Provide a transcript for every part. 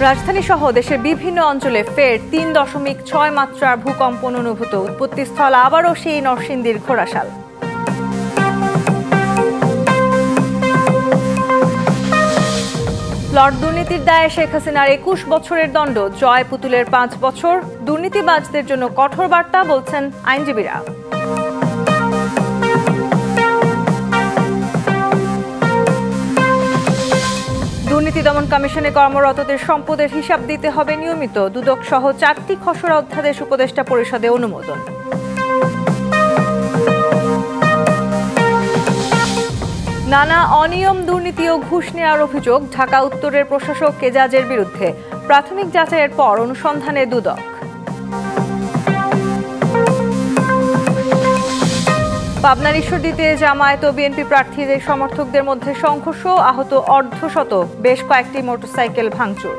রাজধানী সহ দেশের বিভিন্ন অঞ্চলে ফের ৩.৬ মাত্রার ভূকম্পন অনুভূত। উৎপত্তিস্থল আবারও সেই নরসিংদীর ঘোড়াশাল। প্লট দুর্নীতির দায়ে শেখ হাসিনার ২১ বছরের দণ্ড, জয় পুতুলের ৫ বছর। দুর্নীতিবাজদের জন্য কঠোর বার্তা, বলছেন আইনজীবীরা। দুর্নীতি দমন কমিশনে কর্মরতদের সম্পদের হিসাব দিতে হবে নিয়মিত। দুদক সহ ৪টি খসড়া অধ্যাদেশ উপদেষ্টা পরিষদে অনুমোদন। নানা অনিয়ম, দুর্নীতি ও ঘুষ নেওয়ার অভিযোগ ঢাকা উত্তরের প্রশাসক এজাজের বিরুদ্ধে। প্রাথমিক যাচাইয়ের পর অনুসন্ধানে দুদক। পাবনার ঈশ্বরদীতে জামায়াত ও বিএনপি প্রার্থীদের সমর্থকদের মধ্যে সংঘর্ষ, আহত অর্ধশত, বেশ কয়েকটি মোটরসাইকেল ভাঙচুর।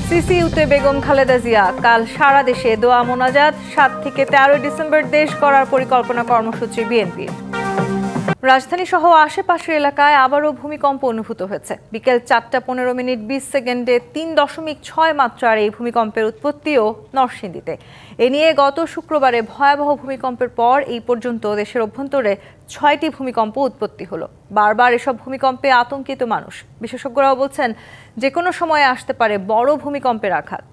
সিসিইউতে বেগম খালেদা জিয়া, কাল সারা দেশে দোয়া মোনাজাত। ৭ থেকে ১৩ ডিসেম্বর দেশ গড়ার পরিকল্পনা কর্মসূচি বিএনপির। রাজধানী সহ আশেপাশের এলাকায় আবারও ভূমিকম্প অনুভূত হয়েছে। বিকেল ৪টা ১৫ মিনিট ২০ সেকেন্ডে ৩.৬ মাত্রার এই ভূমিকম্পের উৎপত্তিও নরসিংদীতে। এ নিয়ে গত শুক্রবারে ভয়াবহ ভূমিকম্পের পর এই পর্যন্ত দেশের অভ্যন্তরে ৬টি ভূমিকম্প উৎপত্তি হলো। বারবার এসব ভূমিকম্পে আতঙ্কিত মানুষ। বিশেষজ্ঞরাও বলছেন, যে কোনো সময়ে আসতে পারে বড় ভূমিকম্পের আঘাত।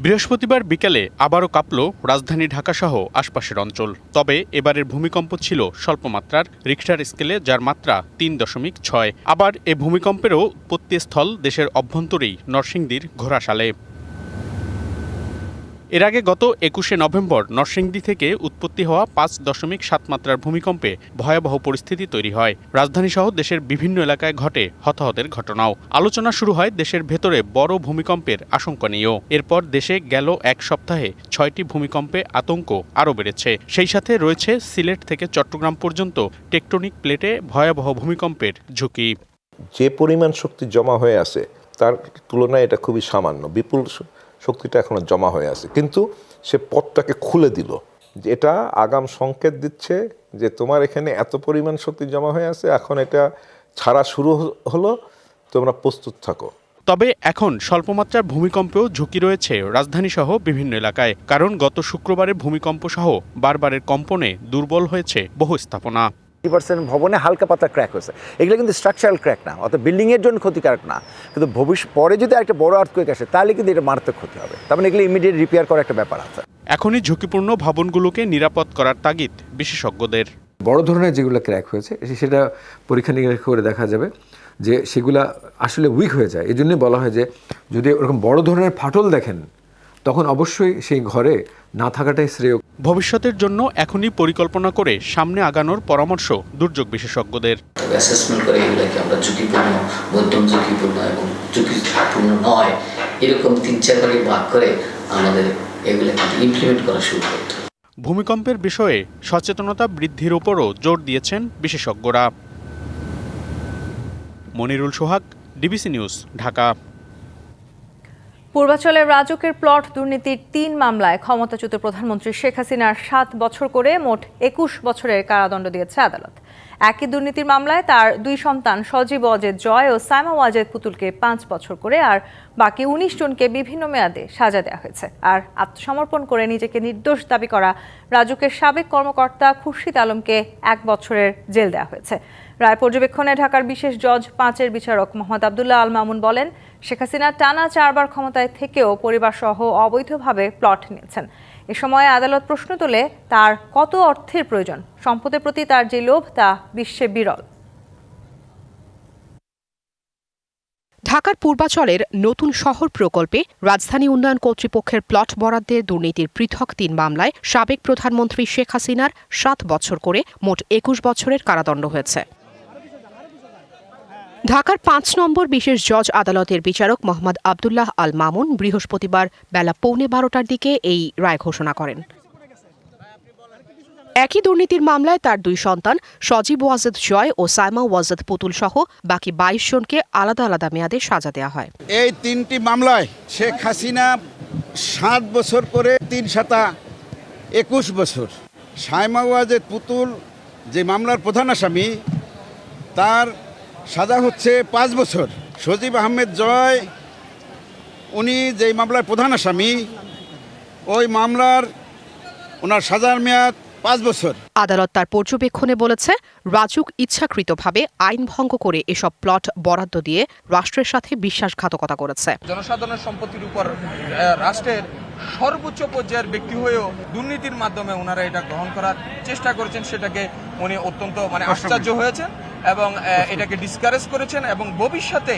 বৃহস্পতিবার বিকেলে আবারও কাঁপল রাজধানী ঢাকাসহ আশপাশের অঞ্চল। তবে এবারের ভূমিকম্প ছিল স্বল্পমাত্রার, রিক্টার স্কেলে, যার মাত্রা ৩.৬। আবার এ ভূমিকম্পেরও উৎপত্তিস্থল দেশের অভ্যন্তরেই নরসিংদীর ঘোড়াশালে। এর আগে গত ২১শে নভেম্বর নরসিংদী থেকে উৎপত্তি হওয়া ৫.৭ মাত্রার ভূমিকম্পে ভয়াবহ পরিস্থিতি তৈরি হয়। রাজধানীসহ দেশের বিভিন্ন এলাকায় ঘটে হতাহতের ঘটনাও। আলোচনা শুরু হয় দেশের ভেতরে বড় ভূমিকম্পের আশঙ্কা নিয়েও। এরপর দেশে গেল এক সপ্তাহে ৬টি ভূমিকম্পে আতঙ্ক আরও বেড়েছে। সেই সাথে রয়েছে সিলেট থেকে চট্টগ্রাম পর্যন্ত টেকটনিক প্লেটে ভয়াবহ ভূমিকম্পের ঝুঁকি। যে পরিমাণ শক্তি জমা হয়ে আছে তার তুলনায় এটা খুবই সামান্য, বিপুল শক্তিটা এখনো জমা হয়ে আছে, কিন্তু সে পথটাকে খুলে দিল। এটা আগাম সংকেত দিচ্ছে যে তোমার এখানে এত পরিমাণ শক্তি জমা হয়ে আছে, এখন এটা ছাড়া শুরু হলো, তোমরা প্রস্তুত থাকো। তবে এখন স্বল্পমাত্রার ভূমিকম্পেও ঝুঁকি রয়েছে রাজধানীসহ বিভিন্ন এলাকায়। কারণ গত শুক্রবারে ভূমিকম্প সহ বারবারের কম্পনে দুর্বল হয়েছে বহু স্থাপনা। 50% ভবনে হালকা পাতলা ক্র্যাক হয়েছে। এগুলো কিন্তু স্ট্রাকচারাল ক্র্যাক না, অর্থাৎ বিল্ডিংয়ের জন্য ক্ষতিকারক না, কিন্তু পরে যদি একটা বড় আর্থকুয়েক আসে তাহলে কিন্তু এটা মারাত্মক ক্ষতি হবে। তার মানে এগুলো ইমিডিয়েট রিপেয়ার করার একটা ব্যাপার আছে। এখনই ঝুঁকিপূর্ণ ভবনগুলোকে নিরাপদ করার তাগিদ বিশেষজ্ঞদের। বড় ধরনের যেগুলো ক্র্যাক হয়েছে সেটা পরীক্ষা নিরীক্ষা করে দেখা যাবে যে সেগুলা আসলে উইক হয়ে যায়। এই জন্যই বলা হয় যে যদি ওরকম বড় ধরনের ফাটল দেখেন তখন অবশ্যই সেই ঘরে না থাকাটাই শ্রেয়। ভবিষ্যতের জন্য এখনই পরিকল্পনা করে সামনে আগানোর পরামর্শ দুর্যোগ বিশেষজ্ঞদের। অ্যাসেসমেন্ট করে এগুলোকে আমরা ঝুঁকিপূর্ণ, মধ্যম ঝুঁকিপূর্ণ এবং ঝুঁকিপূর্ণ নয়, এরকম ৩-৪ ভাগে ভাগ করে আমাদের এগুলোকে ইমপ্লিমেন্ট করা শুরু করতে হবে। ভূমিকম্পের বিষয়ে সচেতনতা বৃদ্ধির উপরও জোর দিয়েছেন বিশেষজ্ঞরা। মনিরুল সোহাগ, ডিবিসি নিউজ, ঢাকা। পূর্বাঞ্চলের রাজুকের প্লট দুর্নীতির ৩ মামলায় ক্ষমতাচ্যুত প্রধানমন্ত্রী শেখ হাসিনার ৭ বছর করে মোট ২১ বছরের কারাদণ্ড দিয়েছে আদালত। একই দুর্নীতির মামলায় তার ২ সন্তান সজীব ওয়াজেদ জয় ও সাইমা ওয়াজেদ পুতুলকে ৫ বছর করে আর বাকি ১৯ জনকে বিভিন্ন মেয়াদে সাজা দেওয়া হয়েছে। আর আত্মসমর্পণ করে নিজেকে নির্দোষ দাবি করা রাজুকের সাবেক কর্মকর্তা খুরশিদ আলমকে ১ বছরের জেল দেওয়া হয়েছে। রায় পর্যবেক্ষণে ঢাকার বিশেষ জজ ৫-এর বিচারক মোহাম্মদ আবদুল্লাহ আল মামুন বলেন, শেখ হাসিনা টানা ৪ বার ক্ষমতায় থেকেও পরিবারসহ অবৈধভাবে প্লট নিয়েছেন। এ সময় আদালত প্রশ্ন তোলে, তার কত অর্থের প্রয়োজন? সম্পদের প্রতি তার যে লোভ তা বিশ্বে বিরল। ঢাকার পূর্বাঞ্চলের নতুন শহর প্রকল্পে রাজধানী উন্নয়ন কর্তৃপক্ষের প্লট বরাদ্দের দুর্নীতির পৃথক ৩ মামলায় সাবেক প্রধানমন্ত্রী শেখ হাসিনার ৭ বছর করে মোট ২১ বছরের কারাদণ্ড হয়েছে। ঢাকার ৫ নম্বর বিশেষ জজ আদালতের বিচারক মোহাম্মদ আবদুল্লাহ আল মামুন বৃহস্পতিবার বেলা ১:১৫টার দিকে এই রায় ঘোষণা করেন। একই দুর্নীতির মামলায় তার ২ সন্তান সজীব ওয়াজেদ জয় ও সাইমা ওয়াজেদ পুতুল সহ বাকি ২২ জনকে আলাদা আলাদা মেয়াদে সাজা দেওয়া হয়। এই ৩টি মামলায় শেখ হাসিনা ৭ বছর করে ৩ ৭ ২১ বছর সাইমা ওয়াজেদ পুতুল যে মামলার প্রধান আসামি, তার সাজা হচ্ছে 5 বছর। সজীব আহমেদ জয়, উনি যেই মামলার প্রধান আসামি, ওই মামলার ওনার সাজার মেয়াদ 5 বছর। আদালত তার পর্যবেক্ষণে বলেছে, রাজুক ইচ্ছাকৃতভাবে আইন ভঙ্গ করে এসব প্লট বরাদ্দ দিয়ে রাষ্ট্রের সাথে বিশ্বাসঘাতকতা করেছে। জনসাধারণের সম্পত্তির উপর রাষ্ট্রের সর্বোচ্চ পর্যায়ের ব্যক্তি হয়েও দুর্নীতির মাধ্যমে ওনারা এটা গ্রহণ করার চেষ্টা করেছেন, সেটাকে উনি অত্যন্ত আশ্চর্য হয়েছেন এবং এটাকে ডিসকারেজ করেছেন। এবং ভবিষ্যতে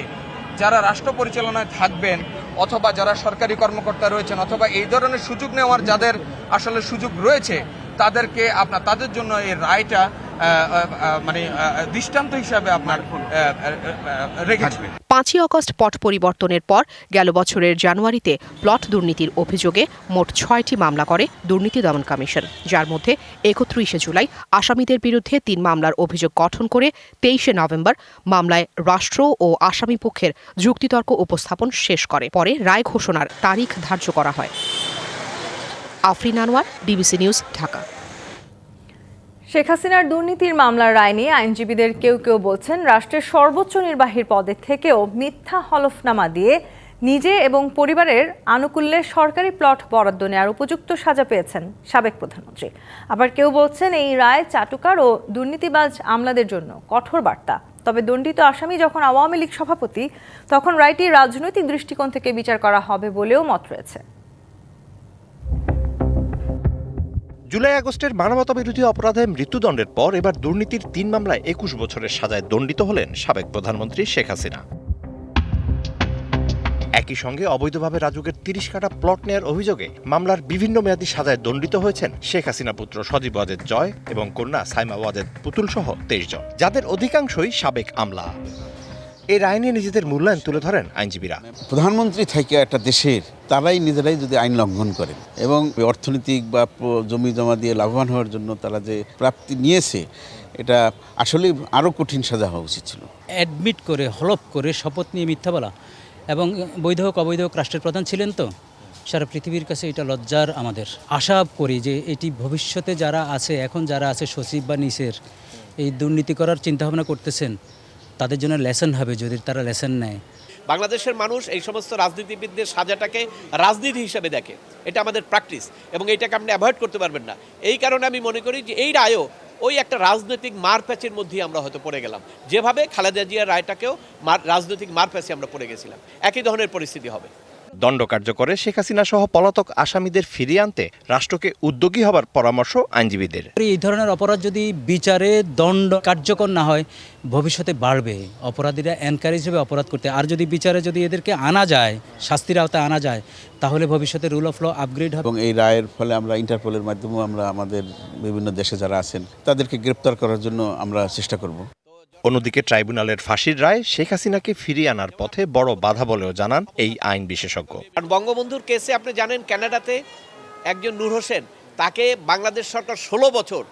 যারা রাষ্ট্র পরিচালনায় থাকবেন অথবা যারা সরকারি কর্মকর্তা রয়েছেন অথবা এই ধরনের সুযোগ নেওয়ার যাদের আসলে সুযোগ রয়েছে, তাদেরকে তাদের জন্য এই রায়টা দৃষ্টান্ত হিসাবে আপনার রেখেছে। 5ই আগস্ট পট পরিবর্তনের পর গেল বছরের জানুয়ারিতে প্লট দুর্নীতির অভিযোগে মোট 6টি মামলা করে দুর্নীতি দমন কমিশন, যার মধ্যে 31শে জুলাই আসামিদের বিরুদ্ধে 3 মামলার অভিযোগ গঠন করে 23শে নভেম্বর মামলায় রাষ্ট্র ও আসামি পক্ষের যুক্তিতর্ক উপস্থাপন শেষ করে। পরে রায় ঘোষণার তারিখ ধার্য করা হয়। Afrin Anwar, DBC news, Dhaka. শেখ হাসিনার দুর্নীতির মামলার রায় নিয়ে আইনজীবীদের কেউ কেউ বলছেন, রাষ্ট্রের সর্বোচ্চ নির্বাহীর পদে থেকেও মিথ্যা হলফনামা দিয়ে নিজে এবং পরিবারের আনুকূল্যে সরকারি প্লট বরাদ্দ নেওয়ার উপযুক্ত সাজা পেয়েছেন সাবেক প্রধানমন্ত্রী। আবার কেউ বলছেন, এই রায় চাটুকার ও দুর্নীতিবাজ আমলাদের জন্য কঠোর বার্তা। তবে দণ্ডিত আসামি যখন আওয়ামী লীগ সভাপতি, তখন রায়টি রাজনৈতিক দৃষ্টিকোণ থেকে বিচার করা হবে বলেও মত রয়েছে। জুলাই আগস্টের মানবতাবিরোধী অপরাধে মৃত্যুদণ্ডের পর এবার দুর্নীতির 3 মামলায় 21 বছরের সাজায় দণ্ডিত হলেন সাবেক প্রধানমন্ত্রী শেখ হাসিনা। একই সঙ্গে অবৈধভাবে রাজুকের 30 কাঠা প্লট নেয়ার অভিযোগে মামলার বিভিন্ন মেয়াদী সাজায় দণ্ডিত হয়েছেন শেখ হাসিনা পুত্র সজীব ওয়াজেদ জয় এবং কন্যা সাইমা ওয়াজেদ পুতুল সহ 23 জন, যাদের অধিকাংশই সাবেক আমলা। এই রায় নিয়ে নিজেদের মূল্যায়ন তুলে ধরেন আইনজীবীরা। প্রধানমন্ত্রী থেকে একটা দেশের তারাই নিজেরাই যদি আইন লঙ্ঘন করেন এবং অর্থনৈতিক বা জমি জমা দিয়ে লাভবান হওয়ার জন্য তারা যে প্রাপ্তি নিয়েছে, এটা আসলে আরও কঠিন সাজা হওয়া উচিত ছিল। অ্যাডমিট করে হলফ করে শপথ নিয়ে মিথ্যা বলা, এবং বৈধ হোক অবৈধ হোক রাষ্ট্রের প্রধান ছিলেন, তো সারা পৃথিবীর কাছে এটা লজ্জার। আমাদের আশা করি যে এটি ভবিষ্যতে যারা আছে, এখন যারা আছে সচিব বা নিচের, এই দুর্নীতি করার চিন্তাভাবনা করতেছেন, তাদের জন্য লেসন হবে যদি তারা লেসন নেয়। বাংলাদেশের মানুষ এই সমস্ত রাজনীতিবিদদের সাজাটাকে রাজনীতি হিসেবে দেখে, এটা আমাদের প্র্যাকটিস এবং এইটাকে আপনি অ্যাভয়েড করতে পারবেন না। এই কারণে আমি মনে করি যে এই রায়ও ওই একটা রাজনৈতিক মারপ্যাচের মধ্যেই আমরা হয়তো পড়ে গেলাম, যেভাবে খালেদা জিয়ার রায়টাকেও রাজনৈতিক মারপ্যাচে আমরা পড়ে গেছিলাম, একই ধরনের পরিস্থিতি হবে। দণ্ড কার্যকরে শেখ হাসিনা সহ পলাতক আসামিদের ফিরিয়ে আনতে রাষ্ট্রকে উদ্যোগী হবার পরামর্শ আইনজীবীদের। এই ধরনের অপরাধ যদি বিচারে দণ্ড কার্যকর না হয়, ভবিষ্যতে বাড়বে, অপরাধীরা এনকারেজ হবে অপরাধ করতে। আর যদি বিচারে যদি এদেরকে আনা যায়, শাস্তির আওতায় আনা যায়, তাহলে ভবিষ্যতে রুল অফ ল আপগ্রেড হবে। এবং এই রায়ের ফলে আমরা ইন্টারপোলের মাধ্যমে আমরা আমাদের বিভিন্ন দেশে যারা আছেন তাদেরকে গ্রেপ্তার করার জন্য আমরা চেষ্টা করব। অন্যদিকে ট্রাইব্যুনালের ফাঁসির রায় শেখ হাসিনাকে ফিরিয়ে আনার পথে বড় বাধা বলেও জানান এই আইন বিশেষজ্ঞ। আর বঙ্গবন্ধুর কেসে আপনি জানেন, কানাডাতে একজন নূর হোসেন, তাকে বাংলাদেশ সরকার 16 বছর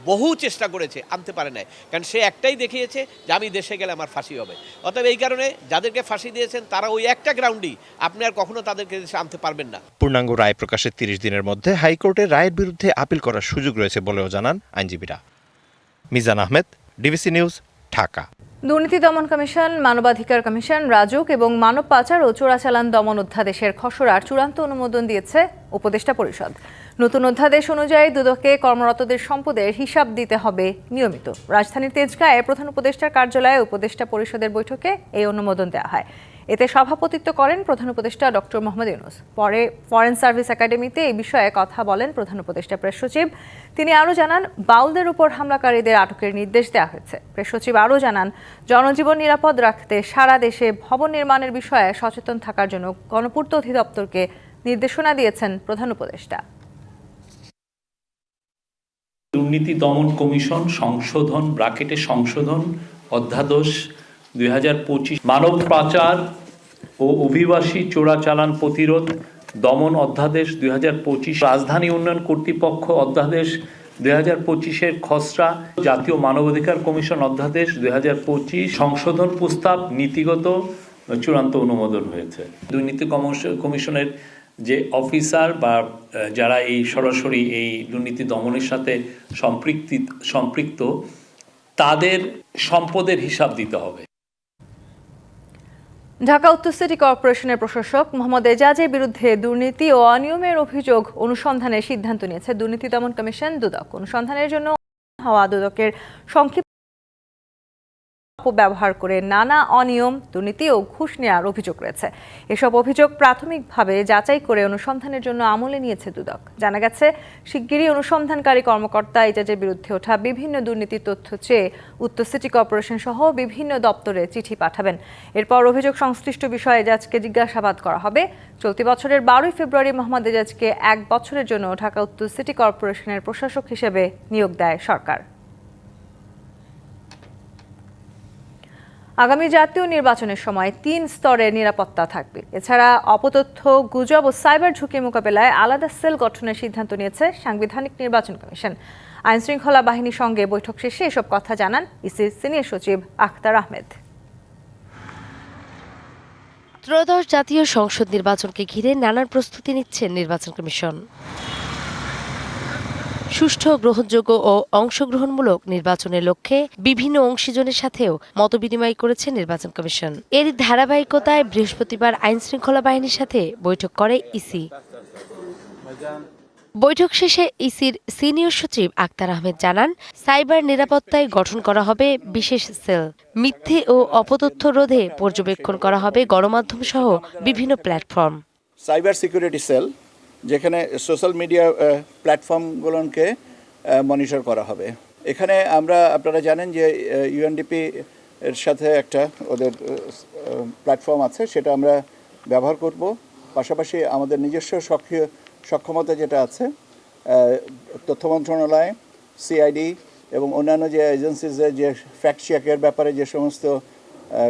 বহু চেষ্টা করেছে, আনতে পারে নাই, কারণ সে একটাই দেখিয়েছে যে আমি দেশে গেলে আমার ফাঁসি হবে। অতএব এই কারণে যাদেরকে ফাঁসি দিয়েছেন তারা ওই একটা গ্রাউন্ডেই, আপনি আর কখনো তাদেরকে দেশে আনতে পারবেন না। পূর্ণাঙ্গ রায় প্রকাশের 30 দিনের মধ্যে হাইকোর্টের রায়ের বিরুদ্ধে আপিল করার সুযোগ রয়েছে বলেও জানান আইনজীবীরা। Mizan Ahmed, DBC news, Dhaka. দুর্নীতি দমন কমিশন, মানবাধিকার কমিশন, রাজুক এবং মানব পাচার ও চোরাচালান দমন অধ্যাদেশের খসড়ার চূড়ান্ত অনুমোদন দিয়েছে উপদেষ্টা পরিষদ। নতুন অধ্যাদেশ অনুযায়ী দুদকে কর্মরতদের সম্পদের হিসাব দিতে হবে নিয়মিত। রাজধানীর তেজগাঁয়ে প্রধান উপদেষ্টার কার্যালয়ে উপদেষ্টা পরিষদের বৈঠকে এই অনুমোদন দেওয়া হয়। এতে সভাপতিত্ব করেন প্রধান উপদেষ্টা ডক্টর মোহাম্মদ ইউনূস। পরে ফরেন সার্ভিস একাডেমিতে এই বিষয়ে কথা বলেন প্রধান উপদেষ্টা প্রেস সচিব। তিনি আরও জানান, বাউলদের উপর হামলাকারীদের আটকের নির্দেশ দেওয়া হয়েছে। প্রেস সচিব আরও জানান, জনজীবন নিরাপদ রাখতে সারা দেশে ভবন নির্মাণের বিষয়ে সচেতন থাকার জন্য গণপূর্ত অধিদপ্তরকে নির্দেশনা দিয়েছেন প্রধান উপদেষ্টা। দুর্নীতি দমন কমিশন সংশোধন অধ্যাদেশ 2025, মানব পাচার ও অভিবাসী চোরাচালান প্রতিরোধ দমন অধ্যাদেশ 2025, রাজধানী উন্নয়ন কর্তৃপক্ষ অধ্যাদেশ 2025-এর খসড়া, জাতীয় মানবাধিকার কমিশন অধ্যাদেশ 2025 সংশোধন প্রস্তাব নীতিগত চূড়ান্ত অনুমোদন হয়েছে। দুর্নীতি কমিশনের যে অফিসার বা যারা এই সরাসরি এই দুর্নীতি দমনের সাথে সম্পৃক্ত তাদের সম্পদের হিসাব দিতে হবে। ঢাকা উত্তর সিটি কর্পোরেশনের প্রশাসক মোহাম্মদ এজাজের বিরুদ্ধে দুর্নীতি ও অনিয়মের অভিযোগ অনুসন্ধানের সিদ্ধান্ত নিয়েছে দুর্নীতি দমন কমিশন দুদক। অনুসন্ধানের জন্য হওয়া দুদকের সংক্ষিপ্ত ব্যবহার করে নানা অনিয়ম, দুর্নীতি ও ঘুষ নেওয়ার অভিযোগ রয়েছে। এসব অভিযোগ প্রাথমিকভাবে যাচাই করে অনুসন্ধানের জন্য আমলে নিয়েছে দুদক। জানা গেছে, শিগগিরই অনুসন্ধানকারী কর্মকর্তা এজাজের বিরুদ্ধে ওঠা বিভিন্ন দুর্নীতির তথ্য চেয়ে উত্তর সিটি কর্পোরেশন সহ বিভিন্ন দপ্তরে চিঠি পাঠাবেন। এরপর অভিযোগ সংশ্লিষ্ট বিষয়ে এজাজকে জিজ্ঞাসাবাদ করা হবে। চলতি বছরের 12 ফেব্রুয়ারি মোহাম্মদ এজাজকে 1 বছরের জন্য ঢাকা উত্তর সিটি কর্পোরেশনের প্রশাসক হিসেবে নিয়োগ দেয় সরকার। আগামী জাতীয় নির্বাচনের সময় 3 স্তরের নিরাপত্তা থাকবে। এছাড়া অপতথ্য, গুজব ও সাইবার ঝুঁকি মোকাবেলায় আলাদা সেল গঠনের সিদ্ধান্ত নিয়েছে সাংবিধানিক নির্বাচন কমিশন। আইনশৃঙ্খলা বাহিনীর সঙ্গে বৈঠক শেষে এসব কথা জানান ইসির সিনিয়র সচিব আখতার আহমেদ। ত্রয়োদশ জাতীয় সংসদ নির্বাচনকে ঘিরে নানান প্রস্তুতি নিচ্ছে নির্বাচন কমিশন। সুষ্ঠু, গ্রহণযোগ্য ও অংশগ্রহণমূলক নির্বাচনের লক্ষ্যে বিভিন্ন অংশীজনের সাথেও মতবিনিময় করেছে নির্বাচন কমিশন। এর ধারাবাহিকতায় বৃহস্পতিবার আইনশৃঙ্খলা বাহিনীর সাথে বৈঠক করে ইসি। বৈঠক শেষে ইসির সিনিয়র সচিব আখতার আহমেদ জানান, সাইবার নিরাপত্তায় গঠন করা হবে বিশেষ সেল। মিথ্যে ও অপতথ্য রোধে পর্যবেক্ষণ করা হবে গণমাধ্যম সহ বিভিন্ন প্ল্যাটফর্ম। সাইবার সিকিউরিটি সেল, যেখানে সোশ্যাল মিডিয়া প্ল্যাটফর্মগুলোকে মনিটর করা হবে। এখানে আপনারা জানেন যে ইউএনডিপি এর সাথে একটা ওদের প্ল্যাটফর্ম আছে, সেটা আমরা ব্যবহার করব। পাশাপাশি আমাদের নিজস্ব সক্ষমতা যেটা আছে, তথ্য মন্ত্রণালয়, সিআইডি এবং অন্যান্য যে এজেন্সিজের যে ফ্যাক্ট চেকের ব্যাপারে যে সমস্ত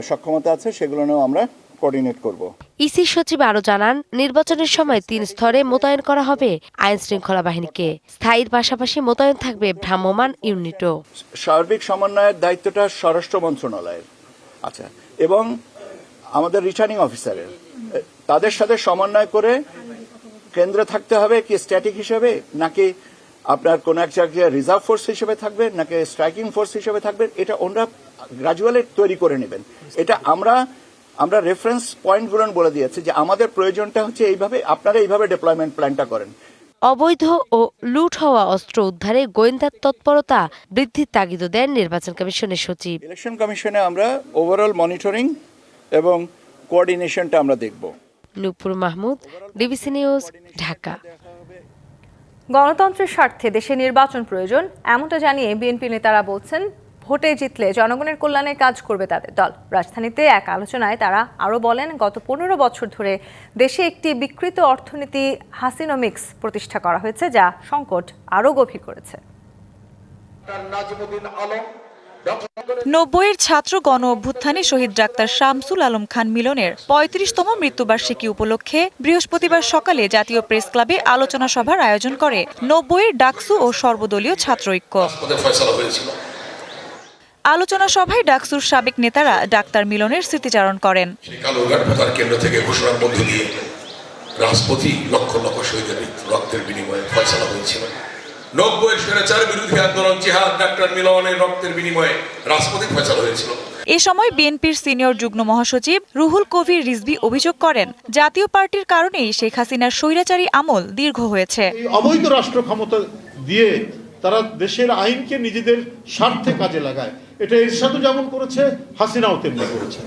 সক্ষমতা আছে, সেগুলো নিয়েও আমরা কোঅর্ডিনেট করব। ইসি সচিব আরও জানান, নির্বাচনের সময় 3 স্তরে মোতায়েন করা হবে আইন শৃঙ্খলা বাহিনীকে। স্থায়ীর পাশাপাশি মোতায়েন থাকবে ভ্রাম্যমাণ ইউনিটও। সার্বিক সমন্বয়ের দায়িত্বটা স্বরাষ্ট্র মন্ত্রণালয়ের, আচ্ছা, এবং আমাদের রিটার্নিং অফিসারের। তাদের সাথে সমন্বয় করে কেন্দ্রে থাকতে হবে কি স্ট্যাটিক হিসেবে, নাকি আপনার কোন এক জায়গায় রিজার্ভ ফোর্স হিসেবে থাকবে, নাকি স্ট্রাইকিং ফোর্স হিসেবে থাকবে, এটা ওনারা গ্রাজুয়ালি তৈরি করে নেবেন। এটা আমরা রেফারেন্স পয়েন্টগুলো বলে দিয়েছি যে আমাদের প্রয়োজনটা হচ্ছে এইভাবে, আপনারা এইভাবে ডিপ্লয়মেন্ট প্ল্যানটা করেন। অবৈধ ও লুট হওয়া অস্ত্র উদ্ধারে গোয়েন্দার তৎপরতা বৃদ্ধির তাগিদ দেন নির্বাচন কমিশনের সচিব। ইলেকশন কমিশনে আমরা ওভারঅল মনিটরিং এবং কোঅর্ডিনেশনটা আমরা দেখব। নূপুর মাহমুদ, ডিবিসি নিউজ, ঢাকা। গণতন্ত্রের স্বার্থে দেশে নির্বাচন প্রয়োজন, এমনটা জানিয়ে বিএনপি নেতারা বলছেন, ভোটে জিতলে জনগণের কল্যাণে কাজ করবে তাদের দল। রাজধানীতে এক আলোচনায় তারা আরও বলেন, গত 15 বছর ধরে দেশে একটি বিকৃত অর্থনীতি হাসিনোমিক্স প্রতিষ্ঠা করা হয়েছে, যা সংকট আরও গভীর করেছে। 90-এর ছাত্র গণ অভ্যুত্থানে শহীদ ডাক্তার শামসুল আলম খান মিলনের 35তম মৃত্যুবার্ষিকী উপলক্ষে বৃহস্পতিবার সকালে জাতীয় প্রেস ক্লাবে আলোচনা সভার আয়োজন করে 90-এর ডাকসু ও সর্বদলীয় ছাত্র ঐক্য। আলোচনা সভায় ডাকসুর সাবেক নেতারা ডাক্তার মিলনের স্মৃতিচারণ করেন। কেন্দ্র থেকে ঘোষণার মধ্য দিয়ে রাজপথী লক্ষ লক্ষ শহীদের রক্তের বিনিময়ে ফয়সালা হয়েছিল। 90-এর স্বৈরাচার বিরোধী আন্দোলন জিহাদ ডাক্তার মিলনের রক্তের বিনিময়ে রাজপথী ফয়সালা হয়েছিল। এ সময় বিএনপির সিনিয়র যুগ্ম মহাসচিব রুহুল কবির রিজভী অভিযোগ করেন, জাতীয় পার্টির কারণেই শেখ হাসিনার স্বৈরাচারী আমল দীর্ঘ হয়েছে। অবৈধ রাষ্ট্র ক্ষমতা দিয়ে তারা দেশের আইনকে নিজেদের স্বার্থে কাজে লাগায়। এটা এরশাদও যেমন করেছে, হাসিনাও তেমনি করেছে।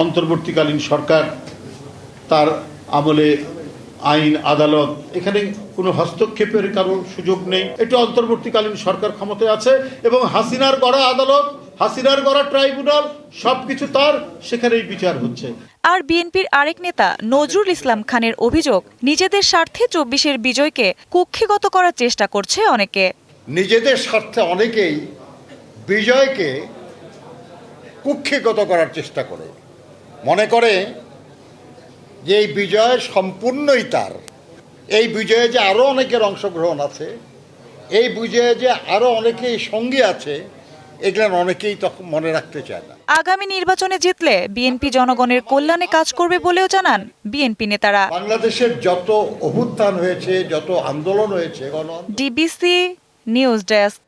অন্তর্বর্তীকালীন সরকার তার আমলে আইন, আদালত, এখানে কোনো হস্তক্ষেপের কারণ সুযোগ নেই। এটা অন্তর্বর্তীকালীন সরকার ক্ষমতায় আছে এবং হাসিনার গড়া আদালত, হাসিনার গড়া ট্রাইব্যুনাল সবকিছু তার, সেখানেই বিচার হচ্ছে। আর বিএনপির আরেক নেতা নজরুল ইসলাম খানের অভিযোগ, নিজেদের স্বার্থে 24-এর বিজয়কে কুক্ষিগত করার চেষ্টা করছে অনেকে। নিজেদের স্বার্থে অনেকেই বিজয়কে কুক্ষিগত করার চেষ্টা করে, মনে করে যে এই বিজয় সম্পূর্ণই তার। এই বিজয়ে যে আরও অনেকের অংশগ্রহণ আছে, এই বিজয়ে যে আরও অনেকেই সঙ্গী আছে, এগুলো অনেকেই তখন মনে রাখতে চায় না। আগামী নির্বাচনে জিতলে বিএনপি জনগণের কল্যাণে কাজ করবে বলেও জানান বিএনপি নেতারা। বাংলাদেশের যত অভ্যুত্থান হয়েছে, যত আন্দোলন হয়েছে, ডিবিসি নিউজ ডেস্ক।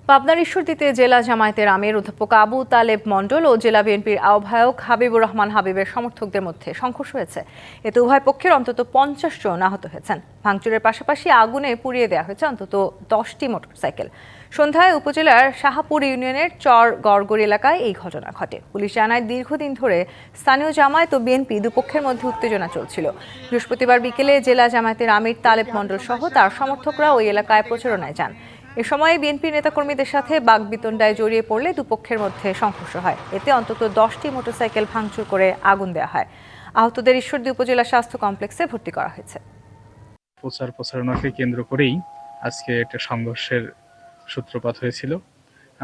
পাবনার ঈশ্বরদীতে জেলা জামায়াতের আমির অধ্যাপক আবু তালেব মণ্ডল ও জেলা বিএনপির আহ্বায়ক হাবিবুর রহমান হাবিবের সমর্থকদের মধ্যে সংঘর্ষ হয়েছে। এতে উভয় পক্ষের অন্তত 50 জন আহত হয়েছেন। ভাঙচুরের পাশাপাশি আগুনে পুড়িয়ে দেওয়া হয়েছে অন্তত 10টি মোটরসাইকেল। সন্ধ্যায় উপজেলার শাহাপুর ইউনিয়নের চর গড়গড়ি এলাকায় এই ঘটনা ঘটে। পুলিশ জানায়, দীর্ঘদিন ধরে স্থানীয় জামায়াত ও বিএনপি দুপক্ষের মধ্যে উত্তেজনা চলছিল। বৃহস্পতিবার বিকেলে জেলা জামায়াতের আমির তালেব মণ্ডল সহ তার সমর্থকরা ওই এলাকায় প্রচারণায় যান। এ সময় বিএনপি নেতাকর্মীদের সাথে বাকবিতণ্ডায় জড়িয়ে পড়লে দুপক্ষের মধ্যে সংঘর্ষ হয়। এতে অন্তত 10টি মোটরসাইকেল ভাঙচুর করে আগুন দেওয়া হয়। আহতদের ঈশ্বরদী উপজেলা স্বাস্থ্য কমপ্লেক্সে ভর্তি করা হয়েছে। প্রচারণাকে কেন্দ্র করেই আজকে একটা সংঘর্ষের সূত্রপাত হয়েছিল।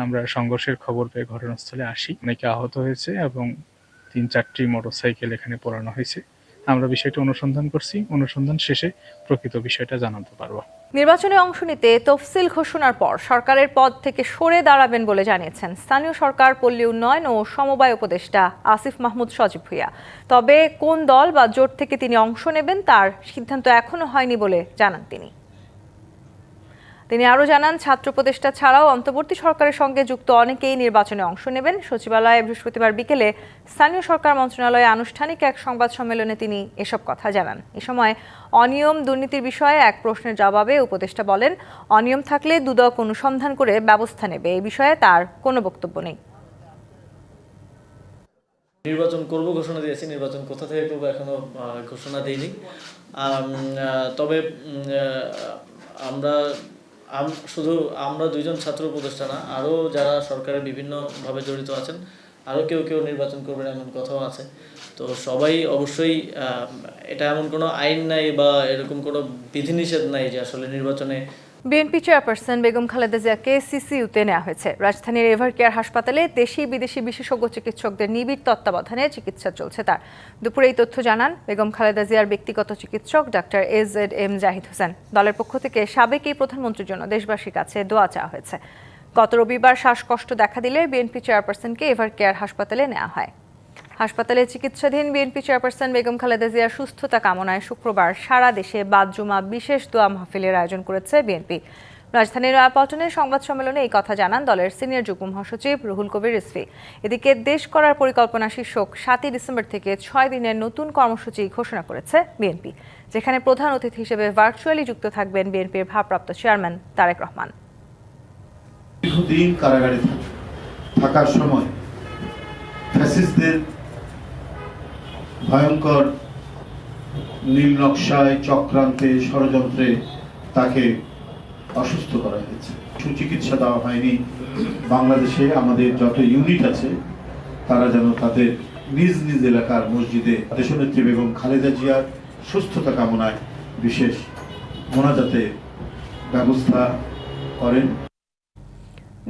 আমরা সংঘর্ষের খবর পেয়ে ঘটনাস্থলে আসি। অনেকে আহত হয়েছে এবং 3-4টি মোটরসাইকেল এখানে পোড়ানো হয়েছে। আমরা বিষয়টা অনুসন্ধান করছি। অনুসন্ধান শেষে প্রকৃত বিষয়টা জানাতে পারবো। নির্বাচনে অংশ নিতে তফসিল ঘোষণার পর সরকারের পদ থেকে সরে দাঁড়াবেন বলে জানিয়েছেন স্থানীয় সরকার, পল্লী উন্নয়ন ও সমবায় উপদেষ্টা আসিফ মাহমুদ সজীব ভুঁইয়া। তবে কোন দল বা জোট থেকে তিনি অংশ নেবেন তার সিদ্ধান্ত এখনো হয়নি বলে জানান তিনি। তিনি আরও জানান, ছাত্র উপদেষ্টা ছাড়াও অন্তর্বর্তী সরকারের সঙ্গে যুক্ত অনেকেই নির্বাচনে অংশ নেবেন। সচিবালয়ে বৃহস্পতিবার বিকেলে স্থানীয় সরকার মন্ত্রণালয়ে আনুষ্ঠানিক এক সংবাদ সম্মেলনে তিনি এসব কথা জানান। এ সময় অনিয়ম দুর্নীতির বিষয়ে এক প্রশ্নের জবাবে উপদেষ্টা বলেন, অনিয়ম থাকলে দুদক অনুসন্ধান করে ব্যবস্থা নেবে। এই বিষয়ে তার কোনো বক্তব্য নেই। নির্বাচন করব ঘোষণা দিয়েছি, নির্বাচন কোথা থেকে করবো এখনো ঘোষণা দিইনি। তবে আমরা দুইজন ছাত্র উপদেষ্টা না, আরও যারা সরকারের বিভিন্নভাবে জড়িত আছেন, আরও কেউ নির্বাচন করবেন এমন কথাও আছে। তো সবাই অবশ্যই, এটা এমন কোনো আইন নাই বা এরকম কোনো বিধিনিষেধ নাই যে আসলে নির্বাচনে। বিএনপি চেয়ারপারসন বেগম খালেদা জিয়াকে সিসিইউতে নেওয়া হয়েছে। রাজধানীর এভার কেয়ার হাসপাতালে দেশি বিদেশি বিশেষজ্ঞ চিকিৎসকদের নিবিড় তত্ত্বাবধানে চিকিৎসা চলছে তার। দুপুরে এই তথ্য জানান বেগম খালেদা জিয়ার ব্যক্তিগত চিকিৎসক ডাক্তার AZM জাহিদ হোসেন। দলের পক্ষ থেকে সাবেক এই প্রধানমন্ত্রীর জন্য দেশবাসীর কাছে দোয়া চাওয়া হয়েছে। গত রবিবার শ্বাসকষ্ট দেখা দিলে বিএনপি চেয়ারপারসনকে এভার কেয়ার হাসপাতালে নেওয়া হয়। হাসপাতালে চিকিৎসাধীন বিএনপি চেয়ারপারসন বেগম খালেদা জিয়ার সুস্থতা কামনায় শুক্রবার সারা দেশে বাদ-জুমা বিশেষ দোয়া মাহফিলের আয়োজন করেছে বিএনপি। রাজধানীর নয়াপল্টনে সংবাদ সম্মেলনে এই কথা জানান দলের সিনিয়র যুগ্ম মহাসচিব রুহুল কবির রিজভী। এদিকে দেশ করার পরিকল্পনা শীর্ষক 7ই ডিসেম্বর থেকে 6 দিনের নতুন কর্মসূচি ঘোষণা করেছে বিএনপি, যেখানে প্রধান অতিথি হিসেবে ভার্চুয়ালি যুক্ত থাকবেন বিএনপির ভারপ্রাপ্ত চেয়ারম্যান তারেক রহমান। দীর্ঘদিন কারাগারে থাকার সময় ফ্যাসিস্টদের ভয়ঙ্কর নীল নকশায়, চক্রান্তে, ষড়যন্ত্রে তাকে অসুস্থ করা হয়েছে। সুচিকিৎসা দেওয়া হয়নি। বাংলাদেশে আমাদের যত ইউনিট আছে তারা যেন তাদের নিজ নিজ এলাকার মসজিদে দেশনেত্রী বেগম খালেদা জিয়ার সুস্থতা কামনায় বিশেষ মোনাজাতের ব্যবস্থা করেন।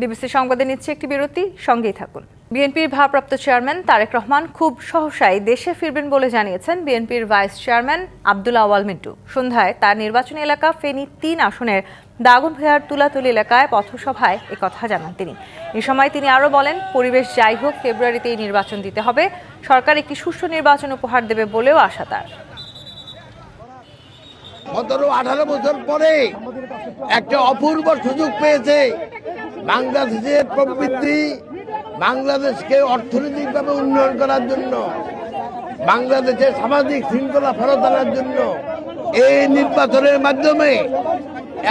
ডিবিসি সংবাদে নিচ্ছে একটি বিরতি, সঙ্গেই থাকুন। বিএনপির ভারপ্রাপ্ত চেয়ারম্যান তারেক রহমান খুব সহসাই দেশে ফিরবেন বলে জানিয়েছেন বিএনপির ভাইস চেয়ারম্যান আব্দুল আওয়াল মিন্টু। সন্ধ্যায় তার নির্বাচনী এলাকা ফেনী 3 আসনের দাগনভূঞার তুলাতুলি এলাকায় পথসভায় একথা জানান তিনি। এ সময় তিনি আরও বলেন, পরিবেশ যাই হোক, ফেব্রুয়ারিতেই নির্বাচন দিতে হবে। সরকার একটি সুষ্ঠু নির্বাচন উপহার দেবে বলেও আশা তার। 18 বছর পরে একটা অপূর্ব সুযোগ পেয়েছে বাংলাদেশের প্রবৃদ্ধি, বাংলাদেশকে অর্থনৈতিকভাবে উন্নয়ন করার জন্য, বাংলাদেশের সামাজিক শৃঙ্খলা ফেরত আনার জন্য। এই নির্বাচনের মাধ্যমে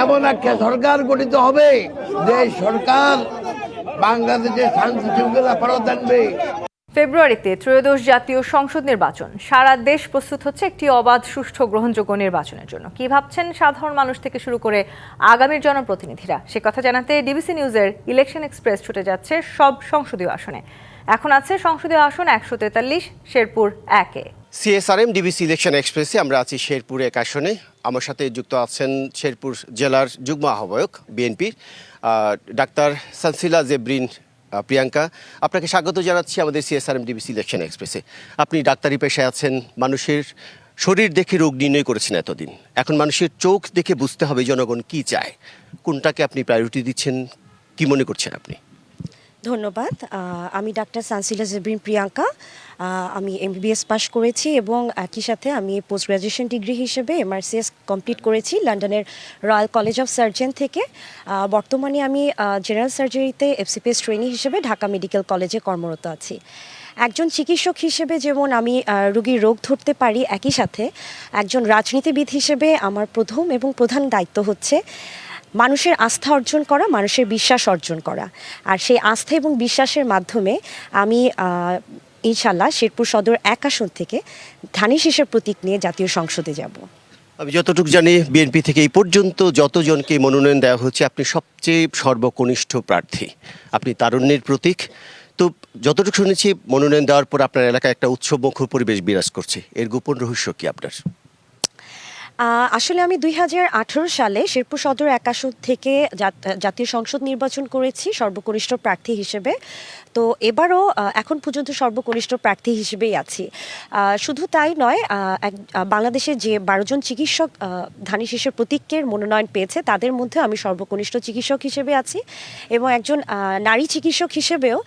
এমন একটা সরকার গঠিত হবে যে সরকার বাংলাদেশের শান্তি শৃঙ্খলা ফেরত আনবে। ফেব্রুয়ারিতে ত্রয়োদশ জাতীয় সংসদ নির্বাচন। সারা দেশ প্রস্তুত হচ্ছে একটি অবাধ, সুষ্ঠু, গ্রহণযোগ্য নির্বাচনের জন্য। কি ভাবছেন সাধারণ মানুষ থেকে শুরু করে আগামীর জনপ্রতিনিধিরা, সে কথা জানাতে ডিবিসি নিউজের ইলেকশন এক্সপ্রেস ছুটে যাচ্ছে সব সংসদীয় আসনে। এখন আছে সংসদীয় আসন 143, শেরপুর 1-এ। CSRM ডিবিসি ইলেকশন এক্সপ্রেসে আমরা আছি শেরপুর 1 আসনে। আমার সাথে যুক্ত আছেন শেরপুর জেলার যুগ্ম আহ্বায়ক বিএনপির ডাক্তার সানসিলা জেব্রিন প্রিয়াঙ্কা। আপনাকে স্বাগত জানাচ্ছি আমাদের CSRM ডিবিসি ইলেকশন এক্সপ্রেসে। আপনি ডাক্তারি পেশায় আছেন, মানুষের শরীর দেখে রোগ নির্ণয় করেছেন এতদিন। এখন মানুষের চোখ দেখে বুঝতে হবে জনগণ কি চায়, কোনটাকে আপনি প্রায়োরিটি দিচ্ছেন, কি মনে করছেন আপনি? ধন্যবাদ। আমি ডাক্তার সানসিলা জেব্রিন প্রিয়াঙ্কা। আমি MBBS পাশ করেছি এবং একই সাথে আমি পোস্ট গ্রাজুয়েশন ডিগ্রি হিসেবে MRCS কমপ্লিট করেছি লন্ডনের রয়্যাল কলেজ অফ সার্জন থেকে। বর্তমানে আমি জেনারেল সার্জারিতে FCPS ট্রেনি হিসেবে ঢাকা মেডিকেল কলেজে কর্মরত আছি। একজন চিকিৎসক হিসেবে যেমন আমি রোগীর রোগ ধরতে পারি, একই সাথে একজন রাজনীতিবিদ হিসেবে আমার প্রথম এবং প্রধান দায়িত্ব হচ্ছে মানুষের আস্থা অর্জন করা, মানুষের বিশ্বাস অর্জন করা। আর সেই আস্থা এবং বিশ্বাসের মাধ্যমে আমি ইনশাল্লাহ শেরপুর সদর 1 আসন থেকে ধানের শীষের প্রতীক নিয়ে জাতীয় সংসদে যাব। আমি যতটুকু জানি বিএনপি থেকে এই পর্যন্ত যতজনকে মনোনয়ন দেওয়া হচ্ছে আপনি সবচেয়ে সর্বকনিষ্ঠ প্রার্থী, আপনি তারুণ্যের প্রতীক। তো যতটুকু শুনেছি মনোনয়ন দেওয়ার পর আপনার এলাকায় একটা উৎসবমুখর পরিবেশ বিরাজ করছে, এর গোপন রহস্য কি আপনার? আসলে আমি 2018 সালে শেরপুর সদর 1 আসন থেকে জাতীয় সংসদ নির্বাচন করেছি সর্বকনিষ্ঠ প্রার্থী হিসেবে। তো এবারও এখন পর্যন্ত সর্বকনিষ্ঠ প্রার্থী হিসেবেই আছি। শুধু তাই নয়, বাংলাদেশের যে 12 জন চিকিৎসক ধানের শীষের প্রতীকের মনোনয়ন পেয়েছে তাদের মধ্যে আমি সর্বকনিষ্ঠ চিকিৎসক হিসেবে আছি এবং একজন নারী চিকিৎসক হিসেবেও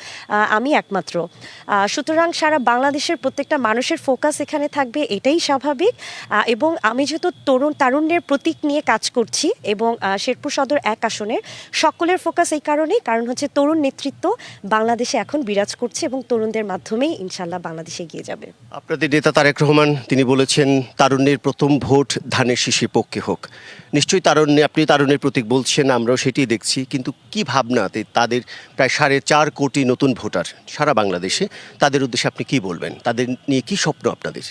আমি একমাত্র। সুতরাং সারা বাংলাদেশের প্রত্যেকটা মানুষের ফোকাস এখানে থাকবে, এটাই স্বাভাবিক। এবং আমি যেহেতু তারুণ্যের প্রতীক নিয়ে কাজ করছি এবং শেরপুর সদর 1 আসনের সকলের ফোকাস এই কারণেই, কারণ হচ্ছে তরুণ নেতৃত্ব বাংলাদেশে এখন বিরাজ করছে এবং তরুণদের মাধ্যমেই ইনশাল্লাহ বাংলাদেশে এগিয়ে যাবে। আপনাদের নেতা তারেক রহমান তিনি বলেছেন তারুণ্যের প্রথম ভোট ধানের শীষের পক্ষে হোক। নিশ্চয়ই আপনি তারুণ্যের প্রতীক বলছেন, আমরাও সেটি দেখছি, কিন্তু কি ভাবনাতে তাদের প্রায় 4.5 কোটি নতুন ভোটার সারা বাংলাদেশে, তাদের উদ্দেশ্যে আপনি কি বলবেন? তাদের নিয়ে কি স্বপ্ন আপনাদের?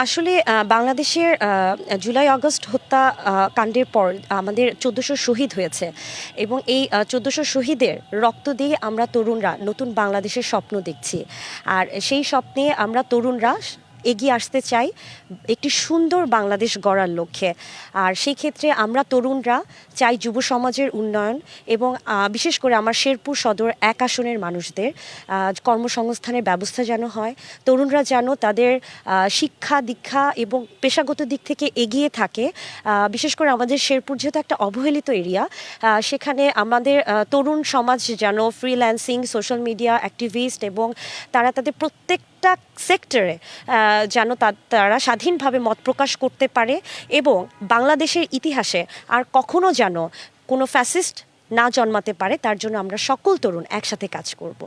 আসলে বাংলাদেশের জুলাই আগস্ট হত্যা কাণ্ডের পর আমাদের 1400 শহীদ হয়েছে এবং এই 1400 শহীদের রক্ত দিয়ে আমরা তরুণরা নতুন বাংলাদেশের স্বপ্ন দেখছি। আর সেই স্বপ্নে আমরা তরুণরা এগিয়ে আসতে চাই একটি সুন্দর বাংলাদেশ গড়ার লক্ষ্যে। আর সেই ক্ষেত্রে আমরা তরুণরা চাই যুব সমাজের উন্নয়ন এবং বিশেষ করে আমার শেরপুর সদর 1 আসনের মানুষদের কর্মসংস্থানের ব্যবস্থা যেন হয়, তরুণরা যেন তাদের শিক্ষা দীক্ষা এবং পেশাগত দিক থেকে এগিয়ে থাকে। বিশেষ করে আমাদের শেরপুর যেহেতু একটা অবহেলিত এরিয়া, সেখানে আমাদের তরুণ সমাজ যেন ফ্রিল্যান্সিং, সোশ্যাল মিডিয়া অ্যাক্টিভিস্ট এবং তারা তাদের প্রত্যেকটা সেক্টরে যেন তারা স্বাধীনভাবে মত প্রকাশ করতে পারে এবং বাংলাদেশের ইতিহাসে আর কখনো যেন কোনো ফ্যাসিস্ট না জন্মাতে পারে, তার জন্য আমরা সকল তরুণ একসাথে কাজ করব।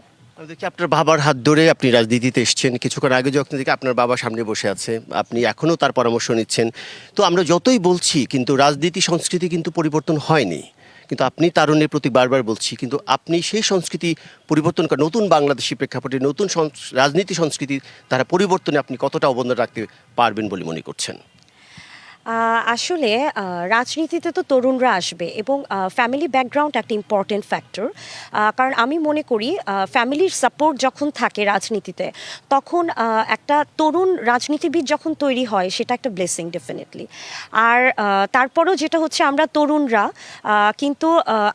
দেখি আপনার বাবার হাত ধরে আপনি রাজনীতিতে এসেছেন, কিছুক্ষণ আগে যখন দেখি আপনার বাবা সামনে বসে আছে, আপনি এখনও তার পরামর্শ নিচ্ছেন। তো আমরা যতই বলছি কিন্তু রাজনীতি সংস্কৃতি কিন্তু পরিবর্তন হয়নি, কিন্তু আপনি তারুণ্যের প্রতি বারবার বলছি, কিন্তু আপনি সেই সংস্কৃতি পরিবর্তন করে নতুন বাংলাদেশি প্রেক্ষাপটে নতুন রাজনীতি সংস্কৃতি তারা পরিবর্তনে আপনি কতটা অবদান রাখতে পারবেন বলে মনে করছেন? আসলে রাজনীতিতে তো তরুণরা আসবে এবং ফ্যামিলি ব্যাকগ্রাউন্ড একটা ইম্পর্টেন্ট ফ্যাক্টর। কারণ আমি মনে করি ফ্যামিলির সাপোর্ট যখন থাকে রাজনীতিতে, তখন একটা তরুণ রাজনীতিবিদ যখন তৈরি হয় সেটা একটা ব্লেসিং ডেফিনেটলি। আর তারপরও যেটা হচ্ছে আমরা তরুণরা কিন্তু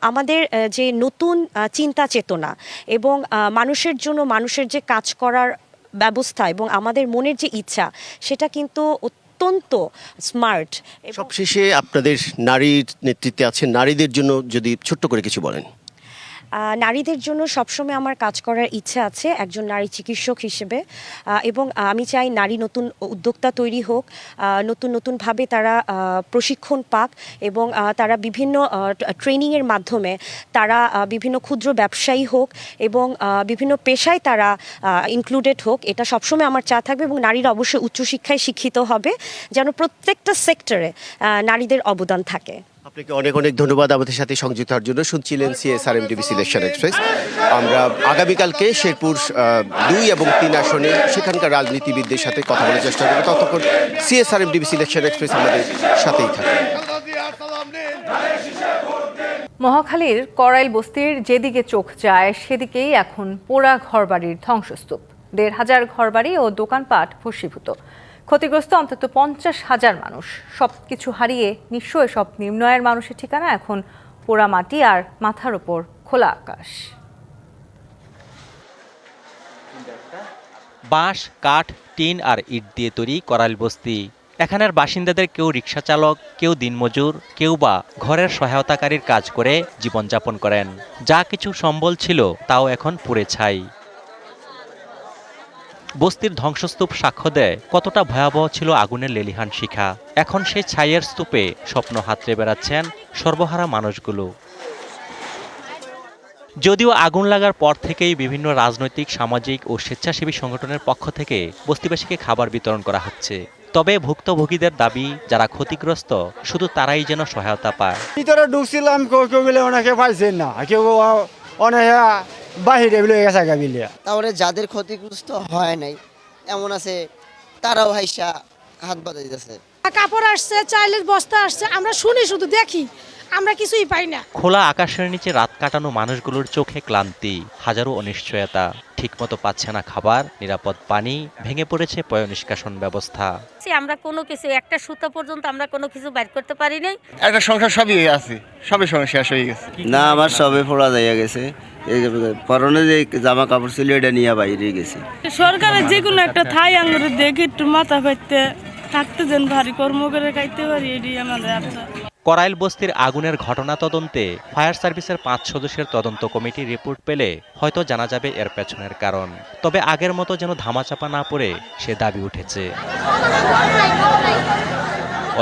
আমাদের যে নতুন চিন্তা চেতনা এবং মানুষের জন্য মানুষের যে কাজ করার ব্যবস্থা এবং আমাদের মনের যে ইচ্ছা, সেটা কিন্তু অত্যন্ত স্মার্ট। সবশেষে আপনাদের নারীর নেতৃত্বে আছেন, নারীদের জন্য যদি ছোট্ট করে কিছু বলেন। নারীদের জন্য সবসময় আমার কাজ করার ইচ্ছা আছে একজন নারী চিকিৎসক হিসেবে এবং আমি চাই নারী নতুন উদ্যোক্তা তৈরি হোক, নতুনভাবে তারা প্রশিক্ষণ পাক এবং তারা বিভিন্ন ট্রেনিংয়ের মাধ্যমে তারা বিভিন্ন ক্ষুদ্র ব্যবসায়ী হোক এবং বিভিন্ন পেশায় তারা ইনক্লুডেড হোক। এটা সবসময় আমার চা থাকবে এবং নারীরা অবশ্যই উচ্চশিক্ষায় শিক্ষিত হবে যেন প্রত্যেকটা সেক্টরে নারীদের অবদান থাকে। আপনাকে অনেক অনেক ধন্যবাদ আমাদের সাথে সংযুক্ত হওয়ার জন্য। শুনছিলেন CSRMDB সিলেকশন এক্সপ্রেস। আমরা আগামীকালকে শেরপুর 2 এবং 3 আসনে সেখানকার রাজনীতিবিদদের সাথে কথা বলার চেষ্টা করব। ততক্ষণ CSRMDB সিলেকশন এক্সপ্রেস আমাদের সাথেই থাকে। মহাখালীর করাইল বস্তির যেদিকে চোখ যায় সেদিকেই এখন পোড়া ঘরবাড়ির ধ্বংসস্তূপ। 1,500 ঘরবাড়ি ও দোকানপাট ভস্মীভূত। ক্ষতিগ্রস্ত অন্তত 50,000 মানুষ। সবকিছু হারিয়ে নিঃস্ব এসব নিম্নয়ের মানুষের ঠিকানা এখন পোড়া মাটি আর মাথার ওপর খোলা আকাশ। বাঁশ, কাঠ, টিন আর ইট দিয়ে তৈরি করাইল বস্তি। এখানের বাসিন্দাদের কেউ রিক্সা চালক, কেউ দিনমজুর, কেউ বা ঘরের সহায়তাকারীর কাজ করে জীবনযাপন করেন। যা কিছু সম্বল ছিল তাও এখন পুড়ে ছাই। বস্তির ধ্বংসস্তূপ সাক্ষ্য দেয় কতটা ভয়াবহ ছিল আগুনের লেলিহান শিখা। এখন সেই ছাইয়ের স্তূপে স্বপ্ন হাতড়ে বেড়াচ্ছেন সর্বহারা মানুষগুলো। যদিও আগুন লাগার পর থেকেই বিভিন্ন রাজনৈতিক, সামাজিক ও স্বেচ্ছাসেবী সংগঠনের পক্ষ থেকে বস্তিবাসীকে খাবার বিতরণ করা হচ্ছে। তবে ভুক্তভোগীদের দাবি, যারা ক্ষতিগ্রস্ত শুধু তারাই যেন সহায়তা পায়। ভিতরে ঢুকছিলাম, কেউ মিলে অনেকে পাইছেন না, কেউ অনেকে বাহিরে গেছে গাবিলে। তাহলে যাদের ক্ষতিগ্রস্ত হয় নাই এমন আছে তারাও হাইসা হাত বাঁধা দিতেছে। কাপড় আসছে, চাইলের বস্তা আসছে, আমরা শুনি শুধু, দেখি, আমরা কিছুই পাই না। খোলা আকাশের নিচে রাত কাটানো মানুষগুলোর চোখে ক্লান্তি, হাজারো অনিশ্চয়তা। ঠিকমতো পাচ্ছে না খাবার, নিরাপদ পানি, ভেঙে পড়েছে পয় নিষ্কাশন ব্যবস্থা। আমরা কোনো কিছু, একটা সুতা পর্যন্ত আমরা কোনো কিছু বাইর করতে পারি নাই। একটা সংসার সবই আছে, সবই সময় শেষ হয়ে গেছে। না, আমার সবে ফোড়া যাইয়া গেছে। পরনে যে জামা কাপড় ছিল এটা নিয়ে বাইরে গেছে। সরকারের যে কোনো একটা ঠাই আঙ্গুরে দেখে একটু মাথা ফেটতে থাকতে দেন, ভারী কর্ম করে খাইতে পারি, এটি আমাদের আশা। করাইল বস্তির আগুনের ঘটনা তদন্তে ফায়ার সার্ভিসের 5 সদস্যের তদন্ত কমিটি রিপোর্ট পেলে হয়তো জানা যাবে এর পেছনের কারণ। তবে আগের মতো যেন ধামাচাপা না পড়ে সে দাবি উঠেছে।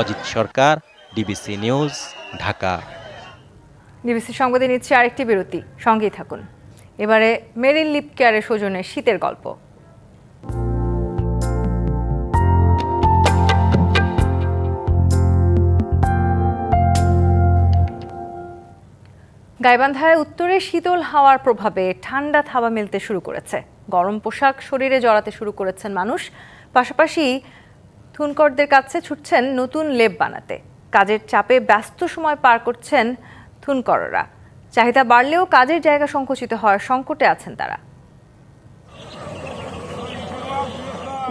অজিত সরকার, ডিবিসি নিউজ, ঢাকা। ডিবিসি সংবাদে নিচ্ছে আরেকটি বিরতি, সঙ্গেই থাকুন। এবারে মেরিল লিপ কেয়ারের সৌজন্যে শীতের গল্প। গাইবান্ধায় উত্তরে শীতল হাওয়ার প্রভাবে ঠান্ডা থাবা মিলতে শুরু করেছে। গরম পোশাক শরীরে জড়াতে শুরু করেছেন মানুষ। পাশাপাশি থুনকরদের কাছে ছুটছেন নতুন লেপ বানাতে। কাজের চাপে ব্যস্ত সময় পার করছেন থুনকররা। চাহিদা বাড়লেও কাজের জায়গা সংকুচিত হওয়ার সংকটে আছেন তারা।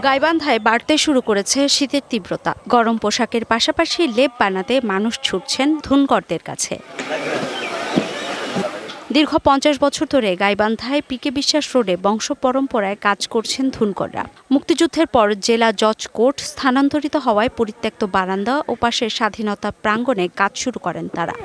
গাইবান্ধায় বাড়তে শুরু করেছে শীতের তীব্রতা। গরম পোশাকের পাশাপাশি লেপ বানাতে মানুষ ছুটছেন থুনকরদের কাছে। দীর্ঘ 50 বছর ধরে গাইবান্ধায় পিকে বিশ্বাস রোডে বংশ পরম্পরায় কাজ করছেন থুনকররা। মুক্তিযুদ্ধের পর জেলা জজ কোর্ট স্থানান্তরিত হওয়ায় পরিত্যক্ত বারান্দা ও পাশের স্বাধীনতা প্রাঙ্গণে কাজ শুরু করেন তারা।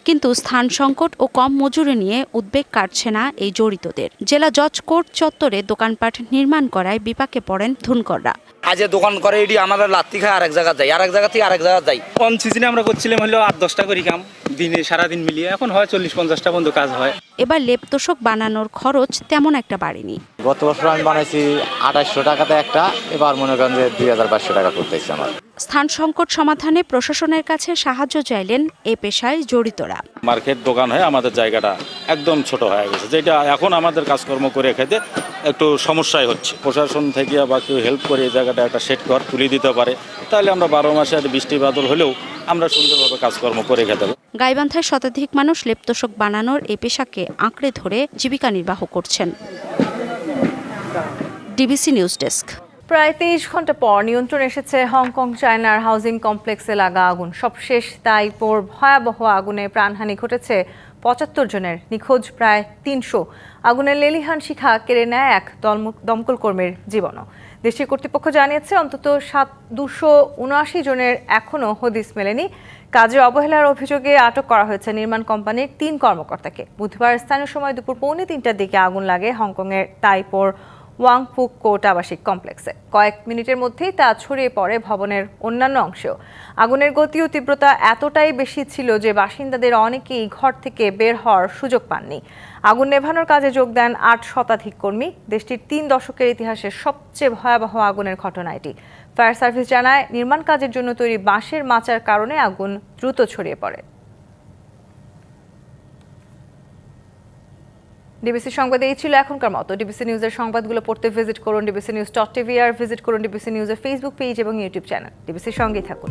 কিন্তু স্থান সংকট ও কম মজুরি নিয়ে উদ্বেগ কাটছে না এই জড়িতদের। জেলা জজ কোর্ট চত্বরে দোকানপাট নির্মাণ করায় বিপাকে পড়েন থুনকররা। আজ দোকান করে এটি আমাদের লাত্তি খায়, আরেক জায়গা যাই, আরেক জায়গা থেকে আরেক জায়গা যাই। কোন সিজনে আমরা করছিলাম হলো 8-10টা করে কাম দিনে, সারাদিন মিলিয়ে এখন হয় 40-50টা পর্যন্ত কাজ হয়। এবার লেপ তোষক বানানোর খরচ তেমন একটা বাড়েনি। গত বছর আমি বানাইছি 2800 টাকাতে একটা, এবার মনে করেন যে 2500 টাকা করতেছি আমার। স্থান সংকট সমাধানে প্রশাসনের কাছে সাহায্য চাইলেন এ পেশায় জড়িতরা। মার্কেট দোকান হয়ে আমাদের জায়গাটা একদম ছোট হয়ে গেছে, যেটা এখন আমাদের কাজকর্ম করে খেতে একটু সমস্যাই হচ্ছে। প্রশাসন থেকে বা কেউ হেল্প করে এই জায়গাটা একটা সেট ঘর তুলে দিতে পারে, তাহলে আমরা 12 মাসে বৃষ্টি বাদল হলেও আমরা সুন্দরভাবে কাজকর্ম করে খেতে পারি। গাইবান্ধায় শতাধিক মানুষ লেপ তোষক বানানোর এই পেশাকে আঁকড়ে ধরে জীবিকা নির্বাহ করছেন। DBC news desk. প্রায় 23 ঘন্টা পর নিয়ন্ত্রণ এসেছে হংকং চায়নার হাউজিং কমপ্লেক্সে লাগা আগুন। সবশেষ তাইপোর ভয়াবহ আগুনে প্রাণহানি ঘটেছে 75 জনের, নিখোঁজ প্রায় 300। আগুনের লেলিহান শিখা কেড়ে নেয় এক দমকল কর্মীর জীবনও। দেশটির কর্তৃপক্ষ জানিয়েছে অন্তত 279 জনের এখনও হদিস মেলেনি। কাজে অবহেলার অভিযোগে আটক করা হয়েছে নির্মাণ কোম্পানির 3 কর্মকর্তাকে। বুধবার স্থানীয় সময় দুপুর 2:45টার দিকে আগুন লাগে হংকংয়ের তাইপোর ওয়াংপুক কোর্ট আবাসিক কমপ্লেক্সে। কয়েক মিনিটের মধ্যেই তা ছড়িয়ে পড়ে ভবনের অন্যান্য অংশেও। আগুনের গতি ও তীব্রতা এতটাই বেশি ছিল যে বাসিন্দাদের অনেকেই ঘর থেকে বের হওয়ার সুযোগ পাননি। আগুন নেভানোর কাজে যোগ দেন 8 শতাধিক কর্মী। দেশটির 3 দশকের ইতিহাসে সবচেয়ে ভয়াবহ আগুনের ঘটনা এটি। ফায়ার সার্ভিস জানায় নির্মাণ কাজের জন্য তৈরি বাঁশের মাচার কারণে আগুন দ্রুত ছড়িয়ে পড়ে। ডিবিসি সংবাদে এই ছিল এখনকার মতো। ডিবিসি নিউজের সংবাদগুলো পড়তে ভিজিট করুন dbcnews.tv আর ভিজিট করুন ডিবিসি নিউজের ফেসবুক পেজ এবং ইউটিউব চ্যানেল। ডিবিসির সঙ্গেই থাকুন।